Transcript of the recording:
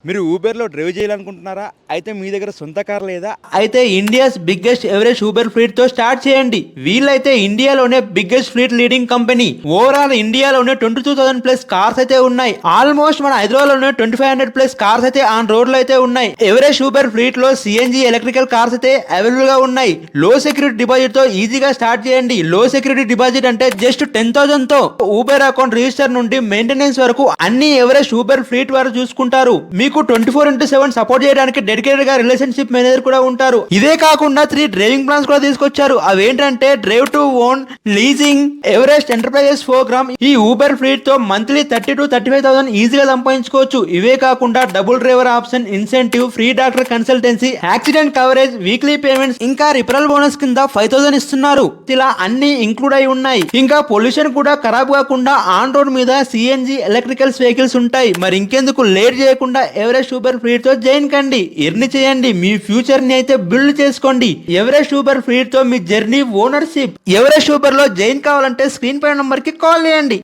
మీరు ఊబర్లో డ్రైవ్ చేయాలనుకుంటున్నారా? అయితే మీ దగ్గర సొంత కార్ లేదా? అయితే India's biggest average Uber fleet తో స్టార్ట్ చేయండి. వీళ్ళైతే ఇండియాలోనే biggest fleet leading company. Overall ఇండియాలోనే 22,000 ప్లస్ కార్స్ అయితే ఉన్నాయి. ఆల్మోస్ట్ మన హైదరాబాద్ లోనే 2500 ప్లస్ కార్స్ అయితే ఆన్ రోడ్ లో అయితే ఉన్నాయి. ఎవరేజ్ ఊబర్ ఫ్లీట్ లో సిఎన్జి ఎలక్ట్రికల్ కార్స్ అయితే అవైలబుల్ గా ఉన్నాయి. లో సెక్యూరిటీ డిపాజిట్ తో ఈజీగా స్టార్ట్ చేయండి. లో సెక్యూరిటీ డిపాజిట్ అంటే జస్ట్ 10,000 తో ఊబర్ అకౌంట్ రిజిస్టర్ నుండి మెయింటెనెన్స్ వరకు అన్ని ఎవరేజ్ ఊబర్ ఫ్లీట్ వారు చూసుకుంటారు. మీకు 24/7 సపోర్ట్ చేయడానికి డెడికేటెడ్ గా రిలేషన్షిప్ మేనేజర్ కూడా ఉంటారు. ఇదే కాకుండా 3 డ్రైవింగ్ ప్లాన్స్ కూడా తీసుకొచ్చారు. అవేంటంటే drive to own, leasing, Everest enterprises program. ఈ ఊబర్ ఫ్లీట్ తో మంత్లీ 30,000 to 35,000 ఈజీగా సంపాదించుకోవచ్చు. ఇవే కాకుండా double driver option, incentive, free doctor consultancy, accident coverage, weekly payments, ఇంకా రిఫరల్ బోనస్ కింద 5,000 ఇస్తున్నారు. ఇలా అన్ని ఇంక్లూడ్ అయి ఉన్నాయి. ఇంకా పొల్యూషన్ కూడా ఖరాబ్ కాకుండా ఆన్ రోడ్ మీద సిఎన్జి ఎలక్ట్రికల్స్ వెహికల్స్ ఉంటాయి. మరి ఇంకెందుకు లేట్ చేయకుండా ఎవరెస్ట్ ఊబర్ ఫ్లీట్ తో జాయిన్ కండి. ఎర్న్ చేయండి. మీ ఫ్యూచర్ ని అయితే బిల్డ్ చేసుకోండి. ఎవరెస్ట్ ఊబర్ ఫ్లీట్ తో మీ జర్నీ ఓనర్షిప్. ఎవరెస్ట్ ఊబర్ లో జాయిన్ కావాలంటే స్క్రీన్ పై నంబర్ కి కాల్ చేయండి.